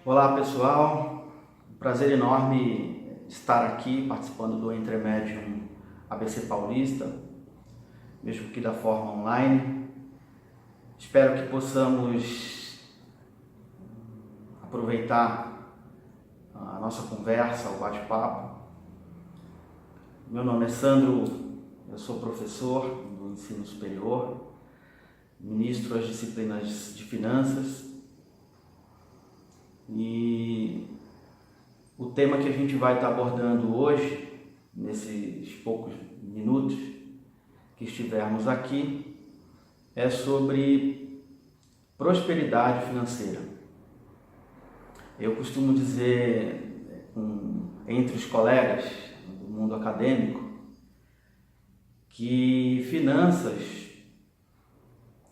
Olá pessoal, prazer enorme estar aqui participando do Entremedium ABC Paulista, mesmo que da forma online. Espero que possamos aproveitar a nossa conversa, o bate-papo. Meu nome é Sandro, eu sou professor do ensino superior, ministro as disciplinas de finanças. E o tema que a gente vai estar abordando hoje, nesses poucos minutos que estivermos aqui, é sobre prosperidade financeira. Eu costumo dizer entre os colegas do mundo acadêmico que finanças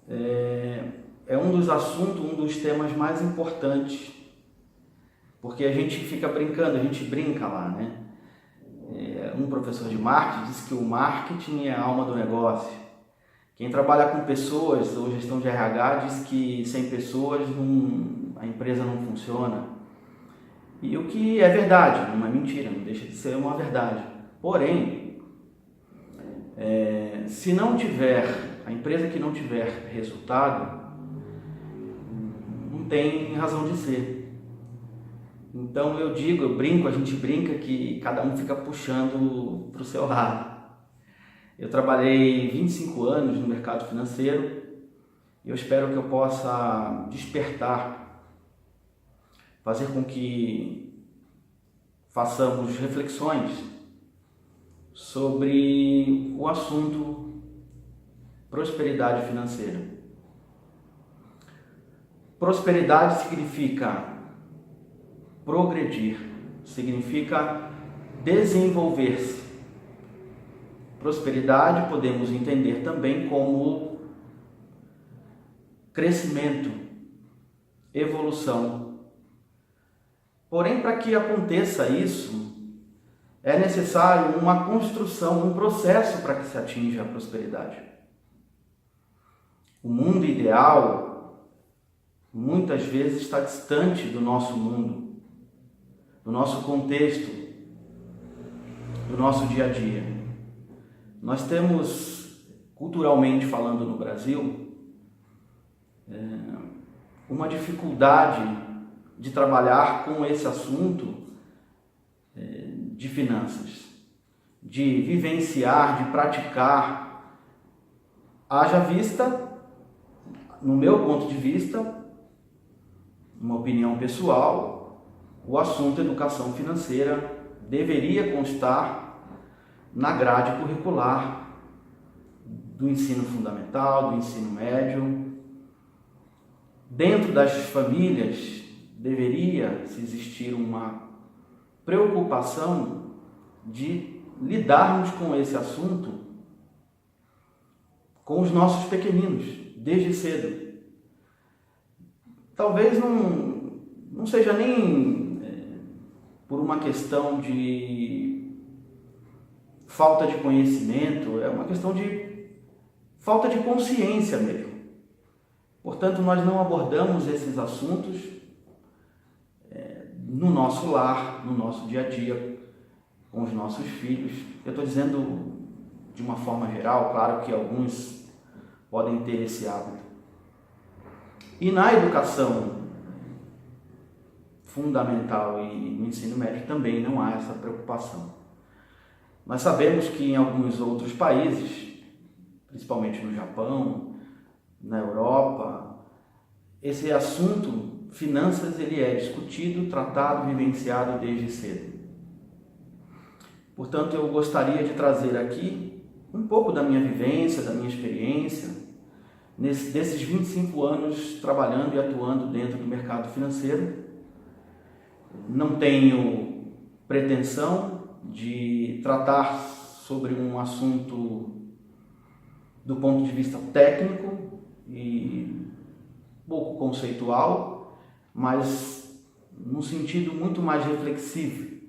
é um dos assuntos, um dos temas mais importantes. Porque a gente fica brincando, a gente brinca lá, né? Um professor de marketing disse que o marketing é a alma do negócio. Quem trabalha com pessoas ou gestão de RH diz que sem pessoas a empresa não funciona. E o que é verdade, não é mentira, não deixa de ser uma verdade. Porém, se não tiver, a empresa que não tiver resultado, não tem razão de ser. Então eu brinco, a gente brinca que cada um fica puxando para o seu lado. Eu trabalhei 25 anos no mercado financeiro e eu espero que eu possa despertar, fazer com que façamos reflexões sobre o assunto prosperidade financeira. Prosperidade significa progredir, significa desenvolver-se. Prosperidade podemos entender também como crescimento, evolução. Porém, para que aconteça isso, é necessário uma construção, um processo para que se atinja a prosperidade. O mundo ideal muitas vezes está distante do nosso mundo, do nosso contexto, do nosso dia a dia. Nós temos, culturalmente falando no Brasil, uma dificuldade de trabalhar com esse assunto de finanças, de vivenciar, de praticar, haja vista, no meu ponto de vista, uma opinião pessoal, o assunto educação financeira deveria constar na grade curricular do ensino fundamental, do ensino médio. Dentro das famílias deveria se existir uma preocupação de lidarmos com esse assunto com os nossos pequeninos, desde cedo. Talvez não seja nem por uma questão de falta de conhecimento, é uma questão de falta de consciência mesmo. Portanto, nós não abordamos esses assuntos no nosso lar, no nosso dia a dia, com os nossos filhos. Eu estou dizendo de uma forma geral, claro que alguns podem ter esse hábito. E na educação fundamental e no ensino médio também não há essa preocupação. Nós sabemos que em alguns outros países, principalmente no Japão, na Europa, esse assunto, finanças, ele é discutido, tratado, vivenciado desde cedo. Portanto, eu gostaria de trazer aqui um pouco da minha vivência, da minha experiência, desses 25 anos trabalhando e atuando dentro do mercado financeiro. Não tenho pretensão de tratar sobre um assunto do ponto de vista técnico e pouco conceitual, mas num sentido muito mais reflexivo,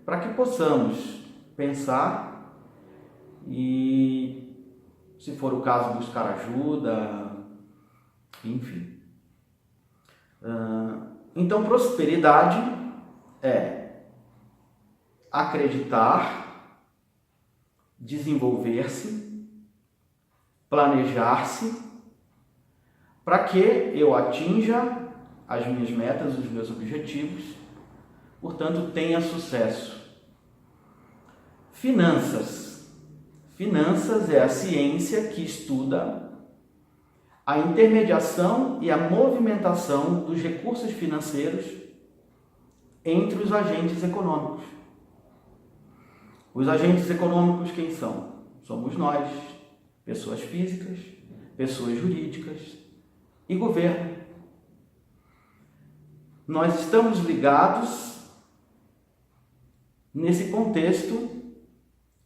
para que possamos pensar e, se for o caso, buscar ajuda, enfim. Então, prosperidade é acreditar, desenvolver-se, planejar-se, para que eu atinja as minhas metas, os meus objetivos, portanto, tenha sucesso. Finanças. Finanças é a ciência que estuda a intermediação e a movimentação dos recursos financeiros entre os agentes econômicos. Os agentes econômicos quem são? Somos nós, pessoas físicas, pessoas jurídicas e governo. Nós estamos ligados nesse contexto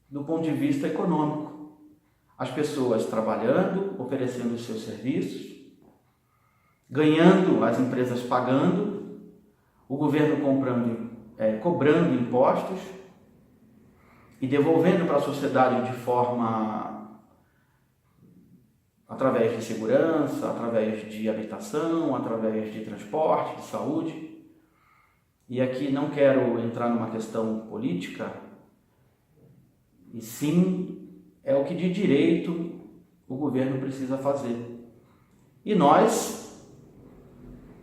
do ponto de vista econômico. As pessoas trabalhando, oferecendo os seus serviços, ganhando, as empresas pagando, o governo cobrando impostos e devolvendo para a sociedade de forma através de segurança, através de habitação, através de transporte, de saúde. E aqui não quero entrar numa questão política, e sim é o que de direito o governo precisa fazer. E nós,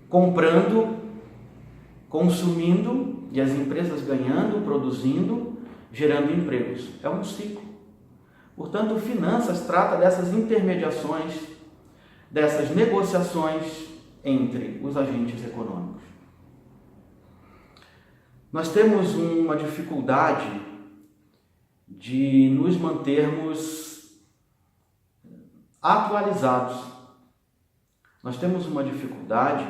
comprando, consumindo, e as empresas ganhando, produzindo, gerando empregos. É um ciclo. Portanto, finanças trata dessas intermediações, dessas negociações entre os agentes econômicos. Nós temos uma dificuldade de nos mantermos atualizados. Nós temos uma dificuldade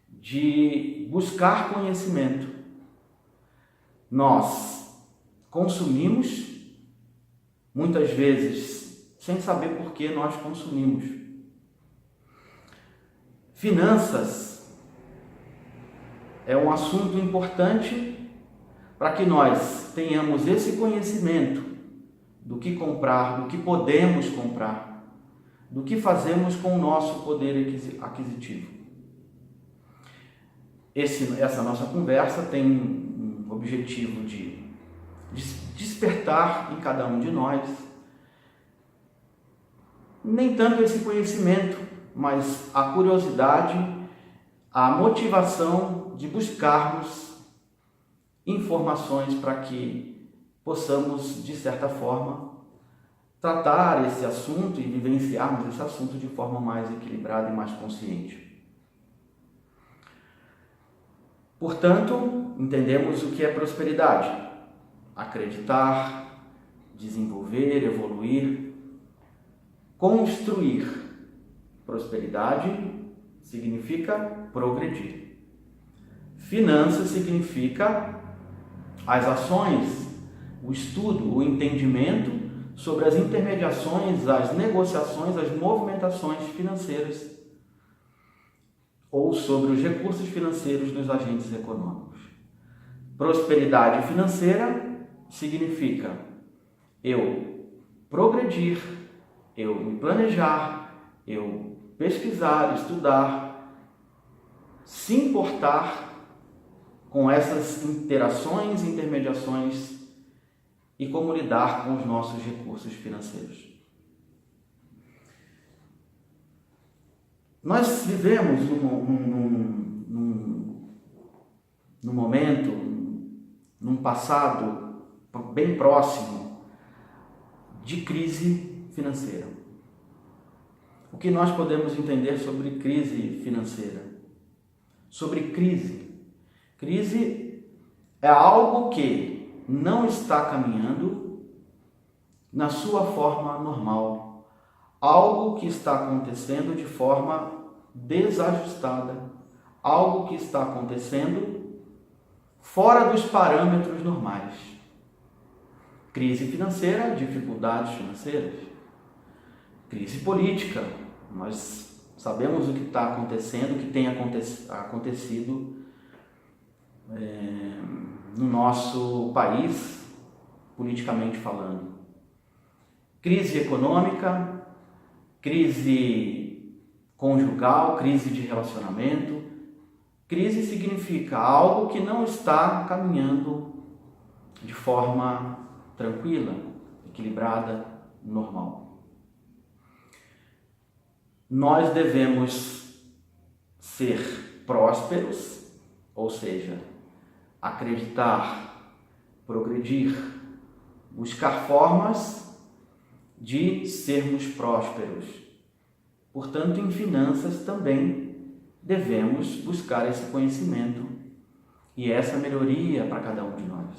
de buscar conhecimento. Nós consumimos, muitas vezes, sem saber por que nós consumimos. Finanças é um assunto importante para que nós tenhamos esse conhecimento do que comprar, do que podemos comprar, do que fazemos com o nosso poder aquisitivo. Essa nossa conversa tem um objetivo de despertar em cada um de nós, nem tanto esse conhecimento, mas a curiosidade, a motivação de buscarmos informações para que possamos, de certa forma, tratar esse assunto e vivenciarmos esse assunto de forma mais equilibrada e mais consciente. Portanto, entendemos o que é prosperidade: acreditar, desenvolver, evoluir, construir. Prosperidade significa progredir. Finanças significa as ações, o estudo, o entendimento sobre as intermediações, as negociações, as movimentações financeiras ou sobre os recursos financeiros dos agentes econômicos. Prosperidade financeira significa eu progredir, eu me planejar, eu pesquisar, estudar, se importar com essas interações, intermediações e como lidar com os nossos recursos financeiros. Nós vivemos num momento, num passado bem próximo de crise financeira. O que nós podemos entender sobre crise financeira? Sobre crise. Crise é algo que não está caminhando na sua forma normal. Algo que está acontecendo de forma desajustada. Algo que está acontecendo fora dos parâmetros normais. Crise financeira, dificuldades financeiras. Crise política. Nós sabemos o que está acontecendo, o que tem acontecido no nosso país, politicamente falando. Crise econômica, crise conjugal, crise de relacionamento, Crise significa algo que não está caminhando de forma tranquila, equilibrada, normal. Nós devemos ser prósperos, ou seja, acreditar, progredir, buscar formas de sermos prósperos. Portanto, em finanças também devemos buscar esse conhecimento e essa melhoria para cada um de nós.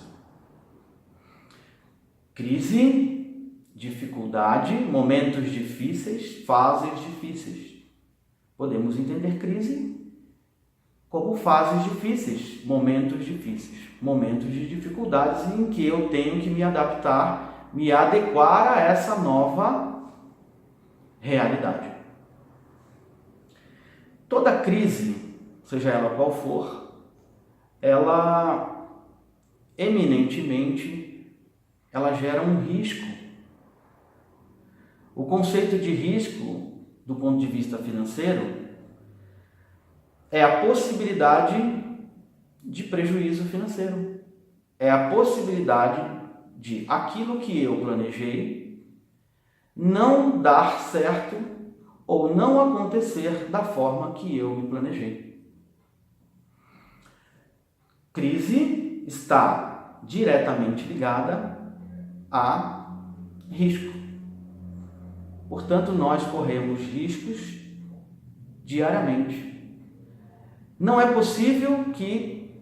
Crise, dificuldade, momentos difíceis, fases difíceis. Podemos entender crise como fases difíceis, momentos de dificuldades em que eu tenho que me adaptar, me adequar a essa nova realidade. Toda crise, seja ela qual for, ela eminentemente ela gera um risco. O conceito de risco, do ponto de vista financeiro, é a possibilidade de prejuízo financeiro. É a possibilidade de aquilo que eu planejei não dar certo ou não acontecer da forma que eu me planejei. Crise está diretamente ligada a risco. Portanto, nós corremos riscos diariamente. Não é possível que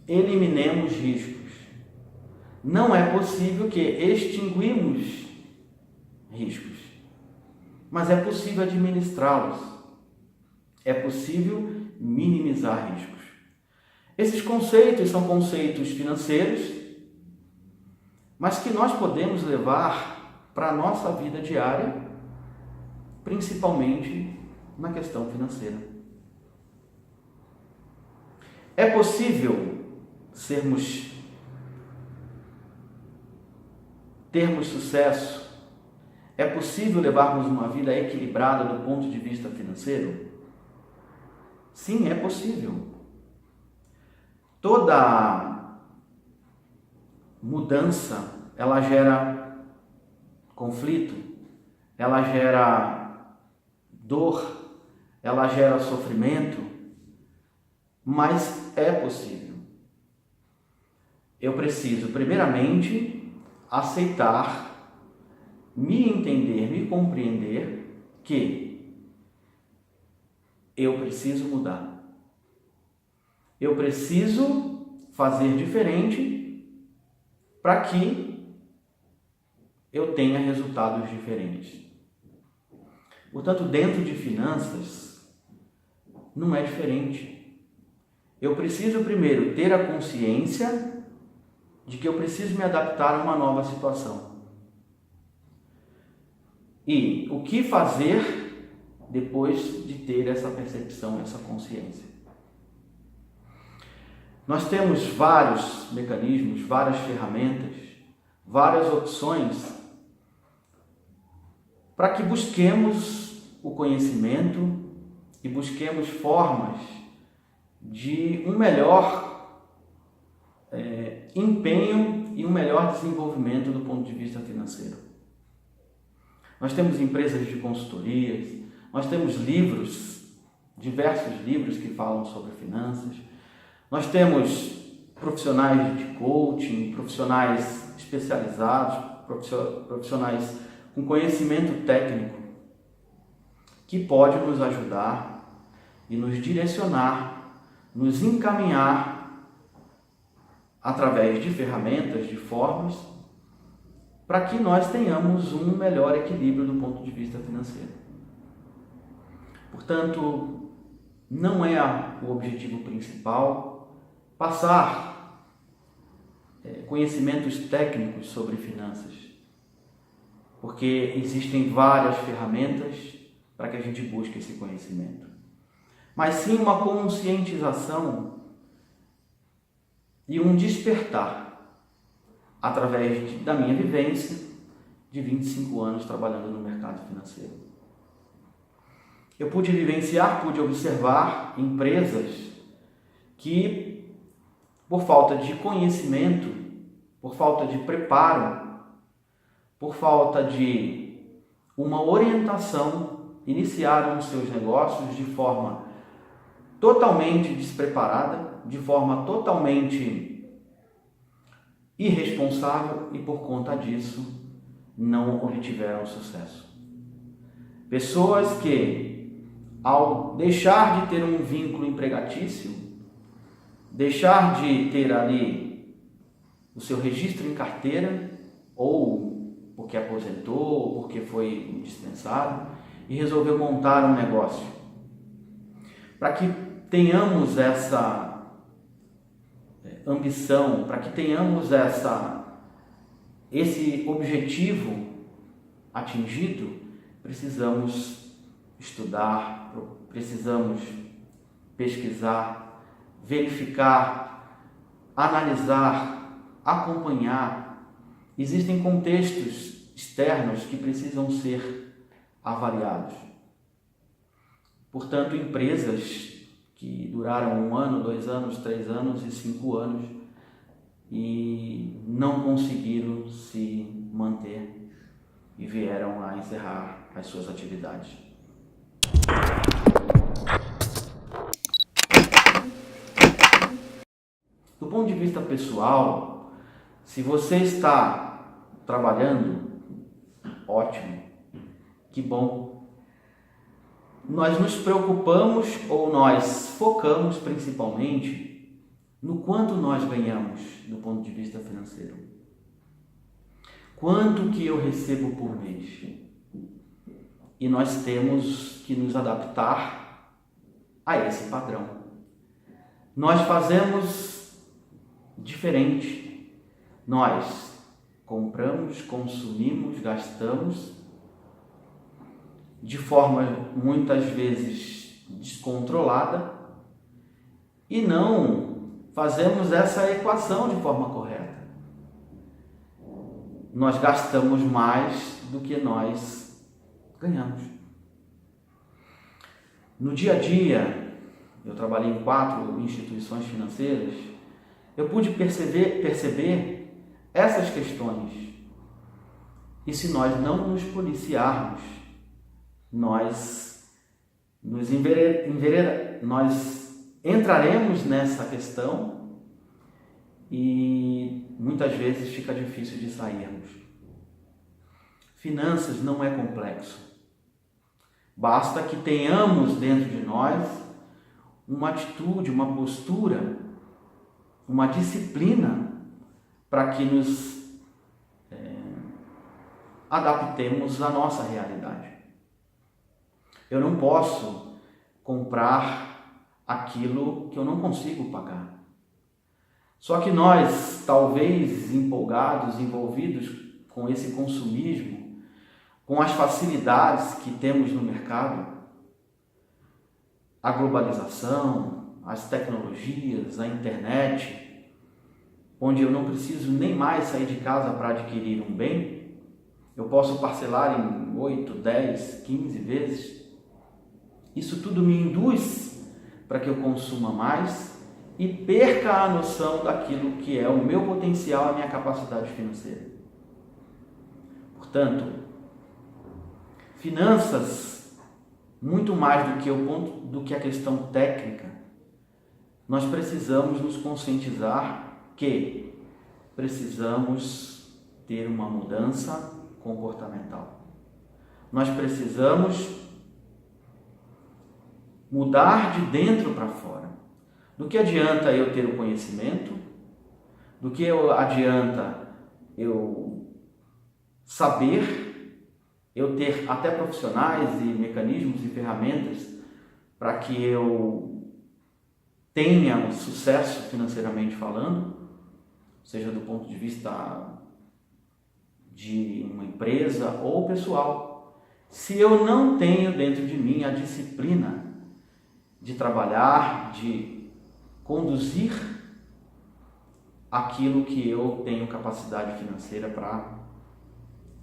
eliminemos riscos. Não é possível que extinguimos riscos. Mas é possível administrá-los. É possível minimizar riscos. Esses conceitos são conceitos financeiros, mas que nós podemos levar para a nossa vida diária, principalmente na questão financeira. É possível termos sucesso? É possível levarmos uma vida equilibrada do ponto de vista financeiro? Sim, é possível. Toda mudança, ela gera conflito, ela gera dor, ela gera sofrimento, mas é possível. Eu preciso, primeiramente, aceitar, me entender, me compreender que eu preciso mudar. Eu preciso fazer diferente para que eu tenha resultados diferentes. Portanto, dentro de finanças, não é diferente. Eu preciso primeiro ter a consciência de que eu preciso me adaptar a uma nova situação. E o que fazer depois de ter essa percepção, essa consciência? Nós temos vários mecanismos, várias ferramentas, várias opções para que busquemos o conhecimento e busquemos formas de um melhor empenho e um melhor desenvolvimento do ponto de vista financeiro. Nós temos empresas de consultorias, nós temos livros, diversos livros que falam sobre finanças, nós temos profissionais de coaching, profissionais especializados, profissionais com conhecimento técnico, que pode nos ajudar e nos direcionar, nos encaminhar através de ferramentas, de formas, para que nós tenhamos um melhor equilíbrio do ponto de vista financeiro. Portanto, não é o objetivo principal passar conhecimentos técnicos sobre finanças, porque existem várias ferramentas para que a gente busque esse conhecimento, mas sim uma conscientização e um despertar através da minha vivência de 25 anos trabalhando no mercado financeiro. Eu pude vivenciar, pude observar empresas que, por falta de conhecimento, por falta de preparo, por falta de uma orientação, iniciaram os seus negócios de forma totalmente despreparada, de forma totalmente irresponsável e, por conta disso, não obtiveram sucesso. Pessoas que, ao deixar de ter um vínculo empregatício, deixar de ter ali o seu registro em carteira, ou porque aposentou, ou porque foi dispensado, e resolveu montar um negócio. Para que tenhamos essa ambição, para que tenhamos esse objetivo atingido, precisamos estudar, precisamos pesquisar, verificar, analisar, acompanhar. Existem contextos externos que precisam ser avaliados. Portanto, empresas que duraram 1 ano, 2 anos, 3 anos e 5 anos e não conseguiram se manter e vieram a encerrar as suas atividades. Do ponto de vista pessoal, se você está trabalhando, ótimo, que bom. Nós nos preocupamos ou nós focamos principalmente no quanto nós ganhamos do ponto de vista financeiro. Quanto que eu recebo por mês? E nós temos que nos adaptar a esse padrão. Nós fazemos diferente. Nós compramos, consumimos, gastamos de forma muitas vezes descontrolada e não fazemos essa equação de forma correta. Nós gastamos mais do que nós ganhamos. No dia a dia, eu trabalhei em 4 instituições financeiras, eu pude perceber essas questões. E se nós não nos policiarmos, nós entraremos nessa questão e muitas vezes fica difícil de sairmos. Finanças não é complexo. Basta que tenhamos dentro de nós uma atitude, uma postura, uma disciplina para que nos adaptemos à nossa realidade. Eu não posso comprar aquilo que eu não consigo pagar. Só que nós, talvez empolgados, envolvidos com esse consumismo, com as facilidades que temos no mercado, a globalização, as tecnologias, a internet, onde eu não preciso nem mais sair de casa para adquirir um bem, eu posso parcelar em 8, 10, 15 vezes. Isso tudo me induz para que eu consuma mais e perca a noção daquilo que é o meu potencial, a minha capacidade financeira. Portanto, finanças, muito mais do que a questão técnica, nós precisamos nos conscientizar que precisamos ter uma mudança comportamental. Nós precisamos mudar de dentro para fora. Do que adianta eu ter o conhecimento? Do que adianta eu saber, eu ter até profissionais e mecanismos e ferramentas para que eu tenha um sucesso financeiramente falando, seja do ponto de vista de uma empresa ou pessoal, se eu não tenho dentro de mim a disciplina de trabalhar, de conduzir aquilo que eu tenho capacidade financeira para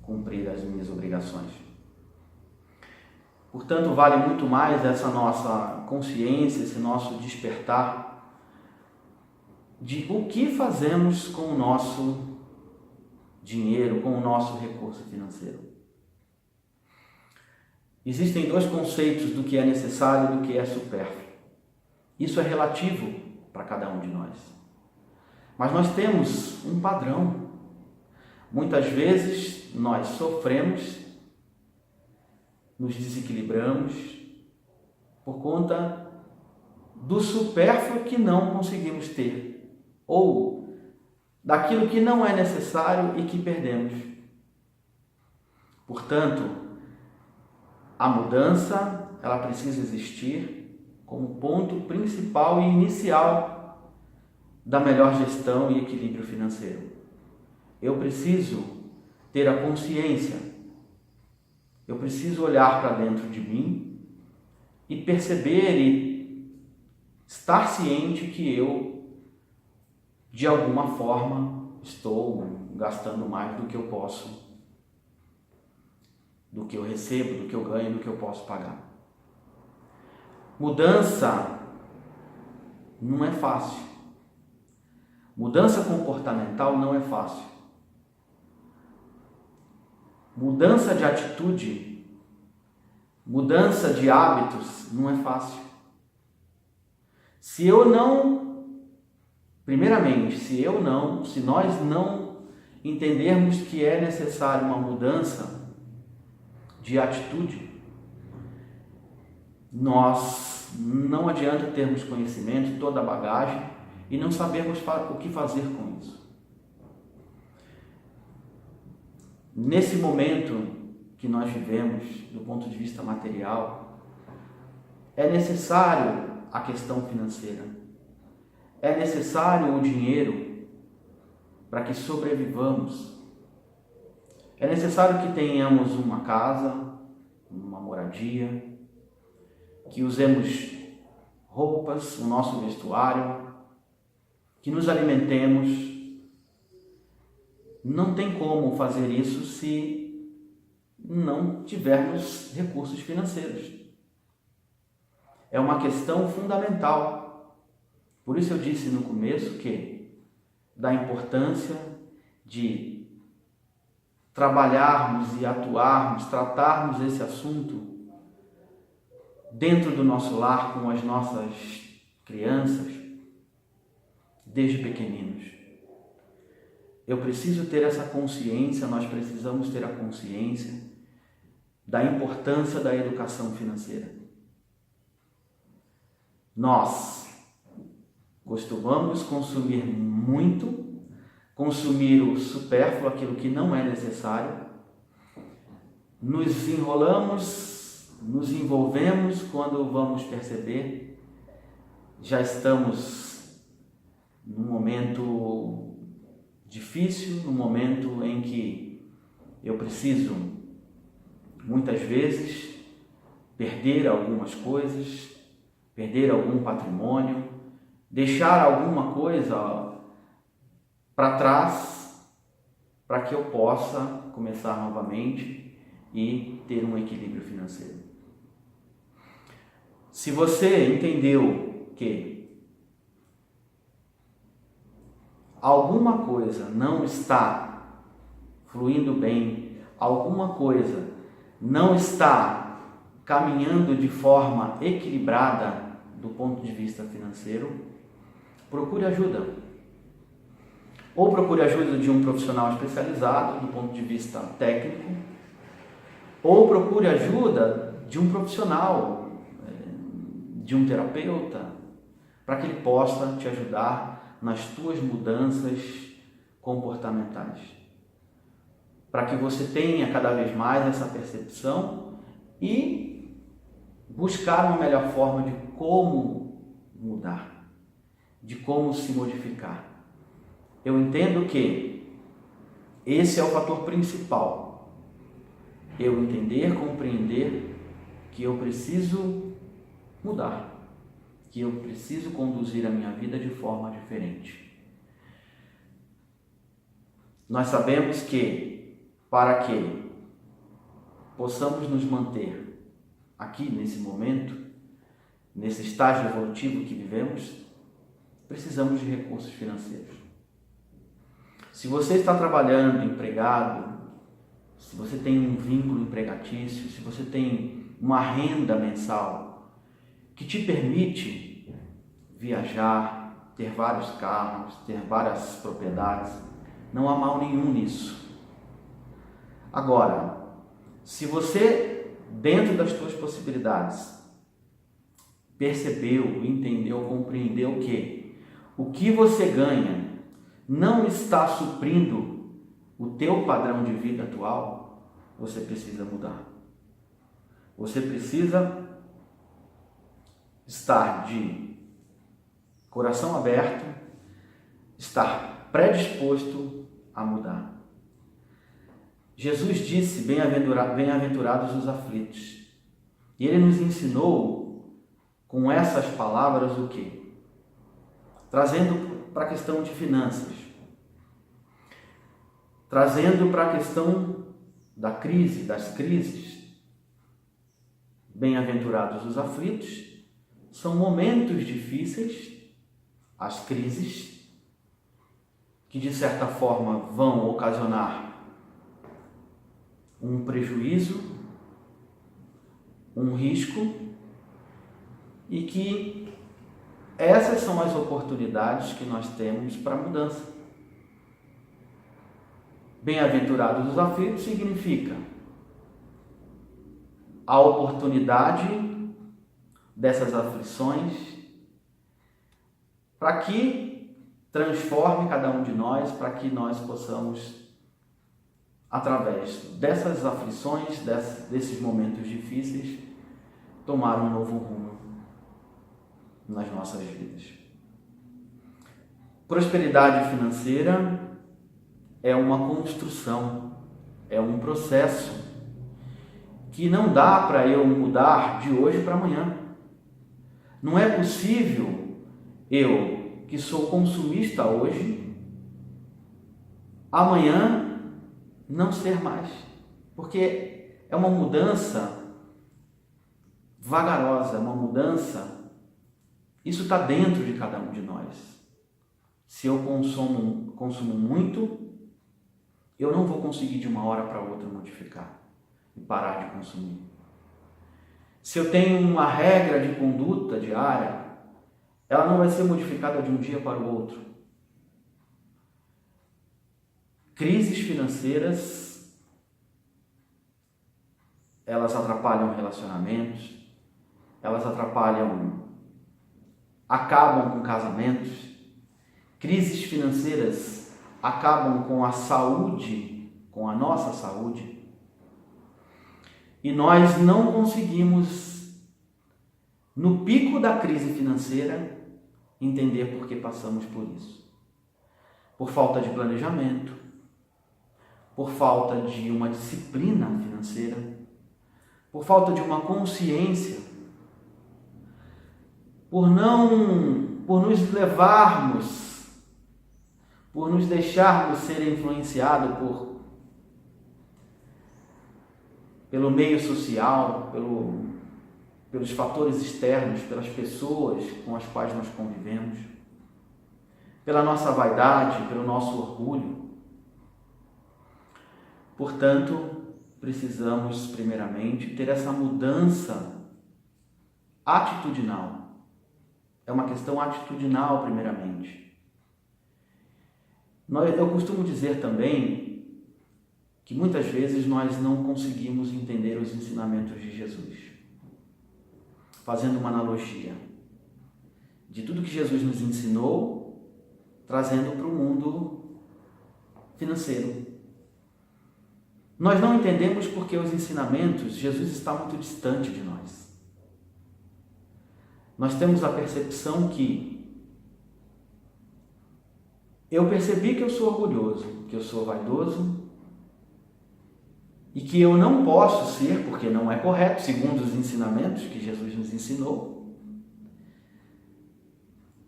cumprir as minhas obrigações. Portanto, vale muito mais essa nossa consciência, esse nosso despertar, de o que fazemos com o nosso dinheiro, com o nosso recurso financeiro. Existem dois conceitos do que é necessário e do que é supérfluo. Isso é relativo para cada um de nós. Mas nós temos um padrão. Muitas vezes nós sofremos, nos desequilibramos por conta do supérfluo que não conseguimos ter, ou daquilo que não é necessário e que perdemos. Portanto, a mudança, ela precisa existir como ponto principal e inicial da melhor gestão e equilíbrio financeiro. Eu preciso ter a consciência, eu preciso olhar para dentro de mim e perceber e estar ciente que eu, de alguma forma, estou gastando mais do que eu posso, do que eu recebo, do que eu ganho, do que eu posso pagar. Mudança não é fácil. Mudança comportamental não é fácil. Mudança de atitude, mudança de hábitos não é fácil. Se nós não entendermos que é necessário uma mudança de atitude, nós não adianta termos conhecimento, toda a bagagem e não sabermos o que fazer com isso. Nesse momento que nós vivemos, do ponto de vista material, é necessário a questão financeira. É necessário o dinheiro para que sobrevivamos. É necessário que tenhamos uma casa, uma moradia, que usemos roupas, o nosso vestuário, que nos alimentemos. Não tem como fazer isso se não tivermos recursos financeiros. É uma questão fundamental. Por isso eu disse no começo da importância de trabalharmos e atuarmos, tratarmos esse assunto dentro do nosso lar com as nossas crianças, desde pequeninos. Eu preciso ter essa consciência, nós precisamos ter a consciência da importância da educação financeira. Nós costumamos consumir muito, consumir o supérfluo, aquilo que não é necessário, nos enrolamos, nos envolvemos, quando vamos perceber, já estamos num momento difícil, num momento em que eu preciso, muitas vezes, perder algumas coisas, perder algum patrimônio, deixar alguma coisa para trás, para que eu possa começar novamente e ter um equilíbrio financeiro. Se você entendeu que alguma coisa não está fluindo bem, alguma coisa não está caminhando de forma equilibrada do ponto de vista financeiro, procure ajuda. Ou procure ajuda de um profissional especializado do ponto de vista técnico, ou procure ajuda de um profissional, de um terapeuta, para que ele possa te ajudar nas tuas mudanças comportamentais, para que você tenha cada vez mais essa percepção e buscar uma melhor forma de como mudar, de como se modificar. Eu entendo que esse é o fator principal, eu entender, compreender que eu preciso mudar, que eu preciso conduzir a minha vida de forma diferente. Nós sabemos que, para que possamos nos manter aqui nesse momento, nesse estágio evolutivo que vivemos, precisamos de recursos financeiros. Se você está trabalhando, empregado, se você tem um vínculo empregatício, se você tem uma renda mensal que te permite viajar, ter vários carros, ter várias propriedades, não há mal nenhum nisso. Agora, se você, dentro das suas possibilidades, percebeu, entendeu, compreendeu que o que você ganha não está suprindo o teu padrão de vida atual, você precisa mudar. Você precisa estar de coração aberto, estar predisposto a mudar. Jesus disse, bem-aventurados os aflitos. E ele nos ensinou com essas palavras o quê? Trazendo para a questão de finanças, trazendo para a questão da crise, das crises. Bem-aventurados os aflitos, são momentos difíceis, as crises, que de certa forma vão ocasionar um prejuízo, um risco, e que essas são as oportunidades que nós temos para a mudança. Bem-aventurados os aflitos significa a oportunidade dessas aflições para que transforme cada um de nós, para que nós possamos, através dessas aflições, desses momentos difíceis, tomar um novo rumo nas nossas vidas. Prosperidade financeira é uma construção, é um processo que não dá para eu mudar de hoje para amanhã. Não é possível eu, que sou consumista hoje, amanhã não ser mais, porque é uma mudança vagarosa, uma mudança, isso está dentro de cada um de nós. Se eu consumo muito, eu não vou conseguir de uma hora para outra modificar e parar de consumir. Se eu tenho uma regra de conduta diária, ela não vai ser modificada de um dia para o outro. Crises financeiras, elas atrapalham relacionamentos, elas acabam com casamentos. Crises financeiras acabam com a saúde, com a nossa saúde. E nós não conseguimos, no pico da crise financeira, entender por que passamos por isso. Por falta de planejamento, por falta de uma disciplina financeira, por falta de uma consciência, por nos levarmos, por nos deixarmos ser influenciados pelo meio social, pelos fatores externos, pelas pessoas com as quais nós convivemos, pela nossa vaidade, pelo nosso orgulho. Portanto, precisamos, primeiramente, ter essa mudança atitudinal. É uma questão atitudinal, primeiramente. Eu costumo dizer também que muitas vezes nós não conseguimos entender os ensinamentos de Jesus. Fazendo uma analogia de tudo que Jesus nos ensinou, trazendo para o mundo financeiro. Nós não entendemos porque os ensinamentos, Jesus está muito distante de nós. Nós temos a percepção que eu percebi que eu sou orgulhoso, que eu sou vaidoso e que eu não posso ser, porque não é correto, segundo os ensinamentos que Jesus nos ensinou.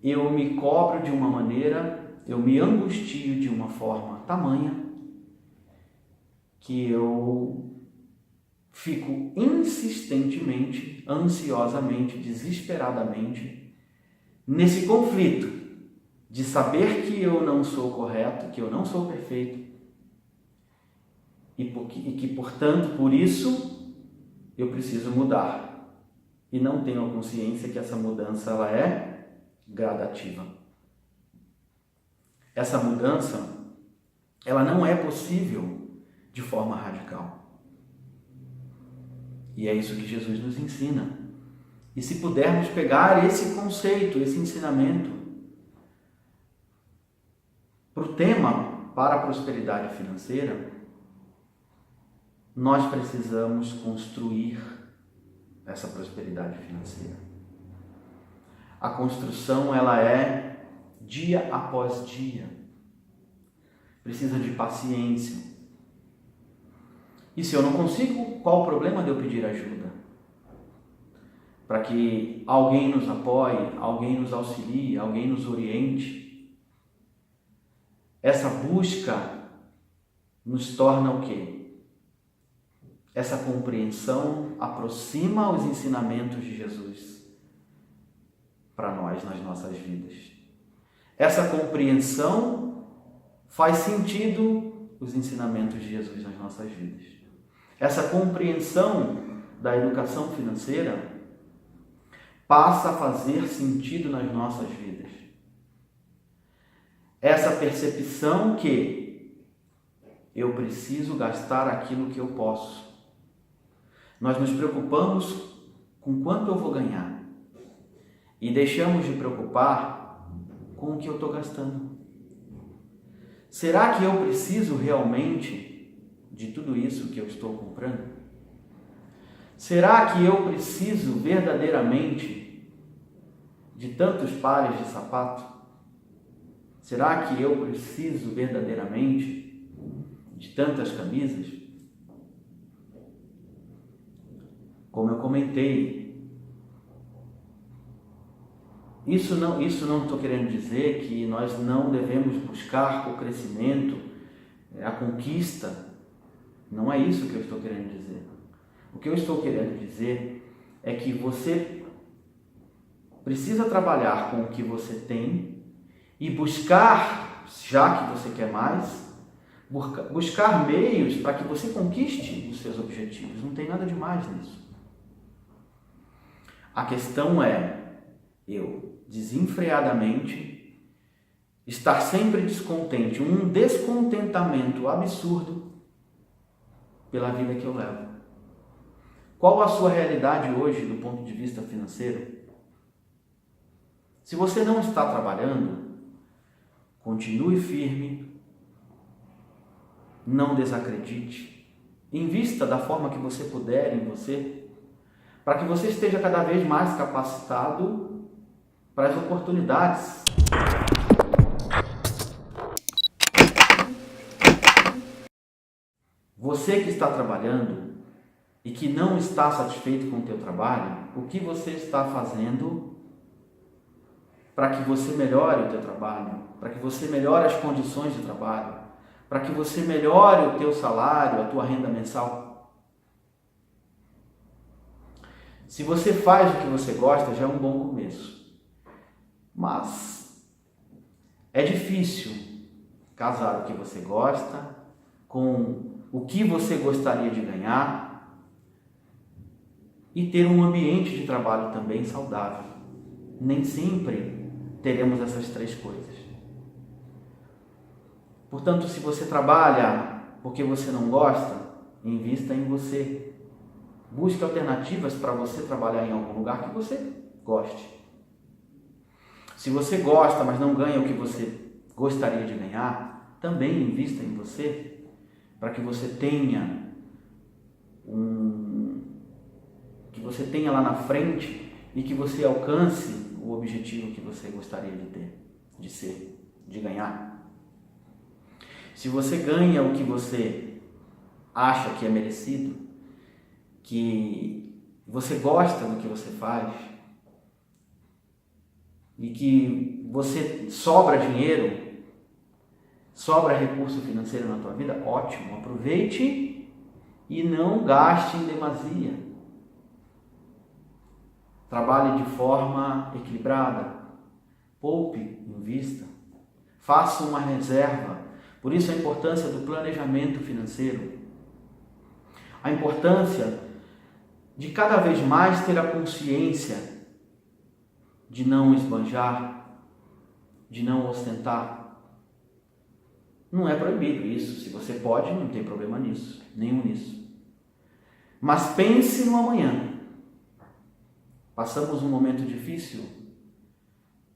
Eu me cobro de uma maneira, eu me angustio de uma forma tamanha que eu fico insistentemente, ansiosamente, desesperadamente nesse conflito de saber que eu não sou correto, que eu não sou perfeito e que, portanto, por isso eu preciso mudar. E não tenho a consciência que essa mudança ela é gradativa. Essa mudança ela não é possível de forma radical. E é isso que Jesus nos ensina. E se pudermos pegar esse conceito, esse ensinamento para o tema para a prosperidade financeira, nós precisamos construir essa prosperidade financeira. A construção ela é dia após dia. Precisa de paciência. E se eu não consigo, qual o problema de eu pedir ajuda? Para que alguém nos apoie, alguém nos auxilie, alguém nos oriente. Essa busca nos torna o quê? Essa compreensão aproxima os ensinamentos de Jesus para nós nas nossas vidas. Essa compreensão faz sentido os ensinamentos de Jesus nas nossas vidas. Essa compreensão da educação financeira passa a fazer sentido nas nossas vidas. Essa percepção que eu preciso gastar aquilo que eu posso. Nós nos preocupamos com quanto eu vou ganhar e deixamos de preocupar com o que eu estou gastando. Será que eu preciso realmente de tudo isso que eu estou comprando? Será que eu preciso verdadeiramente de tantos pares de sapato? Será que eu preciso verdadeiramente de tantas camisas? Como eu comentei, isso não estou querendo dizer que nós não devemos buscar o crescimento, a conquista. Não é isso que eu estou querendo dizer. O que eu estou querendo dizer é que você precisa trabalhar com o que você tem e buscar, já que você quer mais, buscar meios para que você conquiste os seus objetivos. Não tem nada de mais nisso. A questão é eu, desenfreadamente, estar sempre descontente, um descontentamento absurdo pela vida que eu levo. Qual a sua realidade hoje do ponto de vista financeiro? Se você não está trabalhando, continue firme, não desacredite, invista da forma que você puder em você, para que você esteja cada vez mais capacitado para as oportunidades. Você que está trabalhando e que não está satisfeito com o teu trabalho, o que você está fazendo para que você melhore o teu trabalho, para que você melhore as condições de trabalho, para que você melhore o teu salário, a tua renda mensal? Se você faz o que você gosta, já é um bom começo. Mas é difícil casar o que você gosta com o que você gostaria de ganhar e ter um ambiente de trabalho também saudável. Nem sempre teremos essas três coisas. Portanto, se você trabalha porque você não gosta, invista em você. Busque alternativas para você trabalhar em algum lugar que você goste. Se você gosta, mas não ganha o que você gostaria de ganhar, também invista em você para que você tenha lá na frente e que você alcance o objetivo que você gostaria de ter, de ser, de ganhar. Se você ganha o que você acha que é merecido, que você gosta do que você faz e que você sobra dinheiro, sobra recurso financeiro na tua vida, ótimo, aproveite e não gaste em demasia. Trabalhe de forma equilibrada, poupe, invista, Faça uma reserva. Por isso a importância do planejamento financeiro. A importância de cada vez mais ter a consciência de não esbanjar, de não ostentar. Não é proibido isso. Se você pode, não tem problema nisso, nenhum nisso. Mas pense no amanhã. Passamos um momento difícil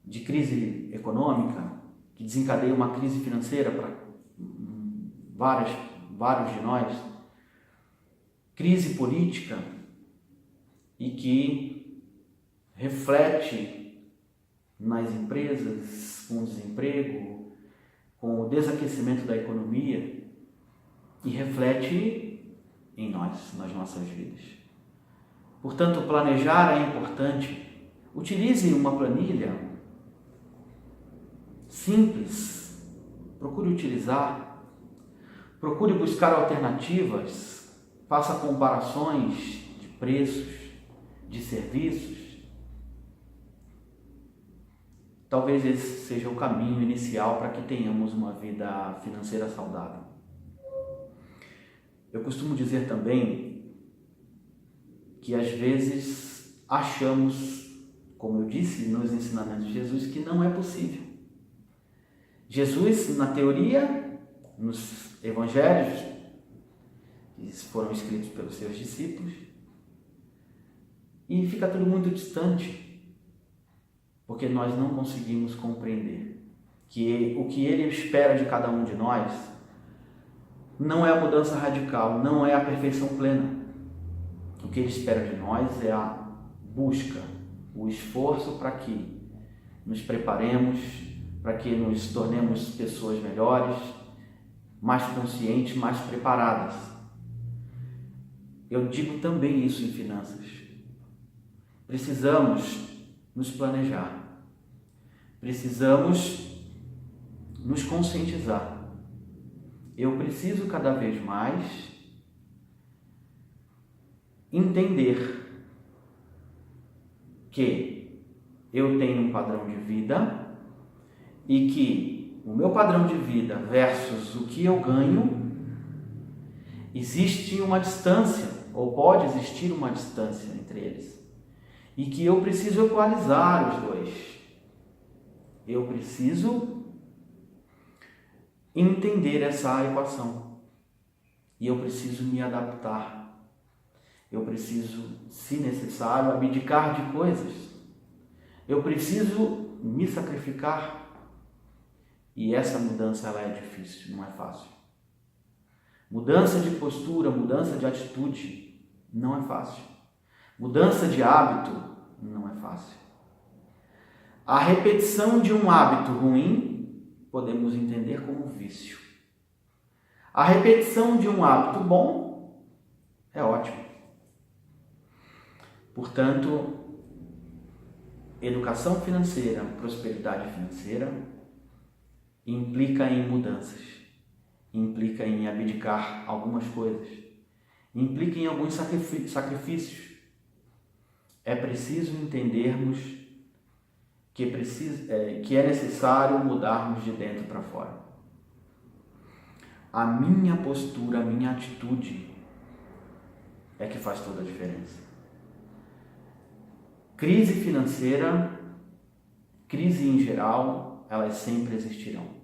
de crise econômica, que desencadeia uma crise financeira para vários de nós, crise política, e que reflete nas empresas, com o desemprego, com o desaquecimento da economia, e reflete em nós, nas nossas vidas. Portanto, planejar é importante. Utilize uma planilha simples, procure utilizar, procure buscar alternativas, faça comparações de preços, de serviços. Talvez esse seja o caminho inicial para que tenhamos uma vida financeira saudável. Eu costumo dizer também que às vezes achamos, como eu disse nos ensinamentos de Jesus, que não é possível. Jesus, na teoria, nos evangelhos, que foram escritos pelos seus discípulos, e fica tudo muito distante, porque nós não conseguimos compreender que o que Ele espera de cada um de nós não é a mudança radical, não é a perfeição plena. O que Ele espera de nós é a busca, o esforço para que nos preparemos, para que nos tornemos pessoas melhores, mais conscientes, mais preparadas. Eu digo também isso em finanças. Precisamos nos planejar. Precisamos nos conscientizar. Eu preciso cada vez mais entender que eu tenho um padrão de vida e que o meu padrão de vida versus o que eu ganho, existe uma distância, ou pode existir uma distância entre eles, e que eu preciso equalizar os dois. Eu preciso entender essa equação e eu preciso me adaptar. Eu preciso, se necessário, abdicar de coisas. Eu preciso me sacrificar. E essa mudança ela é difícil, não é fácil. Mudança de postura, mudança de atitude não é fácil. Mudança de hábito não é fácil. A repetição de um hábito ruim podemos entender como vício. A repetição de um hábito bom é ótimo. Portanto, educação financeira, prosperidade financeira implica em mudanças, implica em abdicar algumas coisas, implica em alguns sacrifícios. É preciso entendermos que é necessário mudarmos de dentro para fora. A minha postura, a minha atitude é que faz toda a diferença. Crise financeira, crise em geral, elas sempre existirão.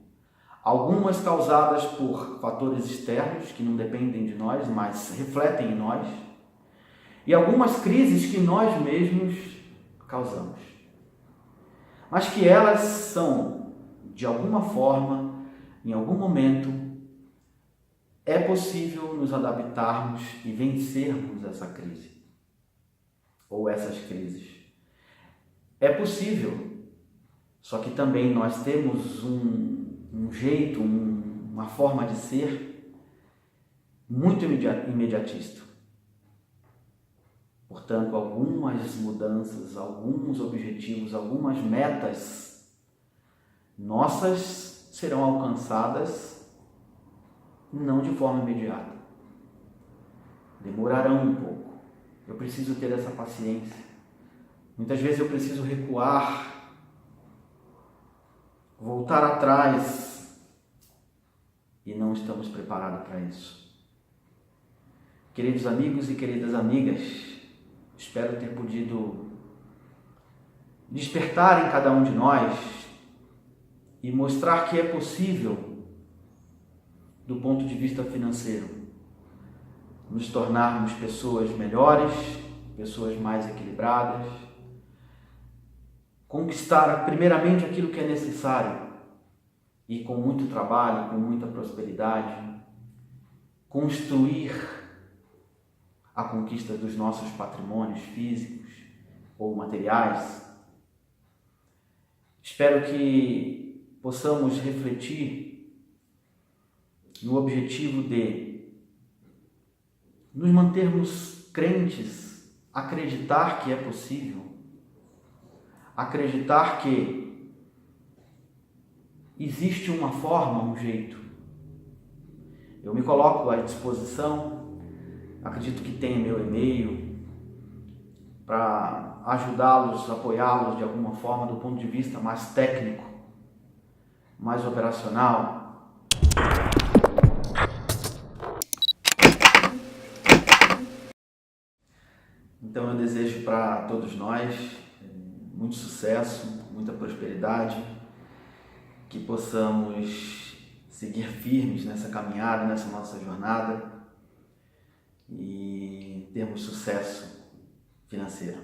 Algumas causadas por fatores externos que não dependem de nós, mas refletem em nós. E algumas crises que nós mesmos causamos. Mas que elas são, de alguma forma, em algum momento, é possível nos adaptarmos e vencermos essa crise. Ou essas crises. É possível, só que também nós temos um jeito, uma forma de ser muito imediatista. Portanto, algumas mudanças, alguns objetivos, algumas metas nossas serão alcançadas não de forma imediata. Demorarão um pouco. Eu preciso ter essa paciência. Muitas vezes eu preciso recuar, voltar voltar atrás e não estamos preparados para isso. Queridos amigos e queridas amigas, espero ter podido despertar em cada um de nós e mostrar que é possível, do ponto de vista financeiro, nos tornarmos pessoas melhores, pessoas mais equilibradas, conquistar primeiramente aquilo que é necessário e com muito trabalho, com muita prosperidade, construir a conquista dos nossos patrimônios físicos ou materiais. Espero que possamos refletir no objetivo de nos mantermos crentes, acreditar que é possível, acreditar que existe uma forma, um jeito. Eu me coloco à disposição, acredito que tenha meu e-mail, para ajudá-los, apoiá-los de alguma forma do ponto de vista mais técnico, mais operacional. Então eu desejo para todos nós muito sucesso, muita prosperidade, que possamos seguir firmes nessa caminhada, nessa nossa jornada e termos sucesso financeiro.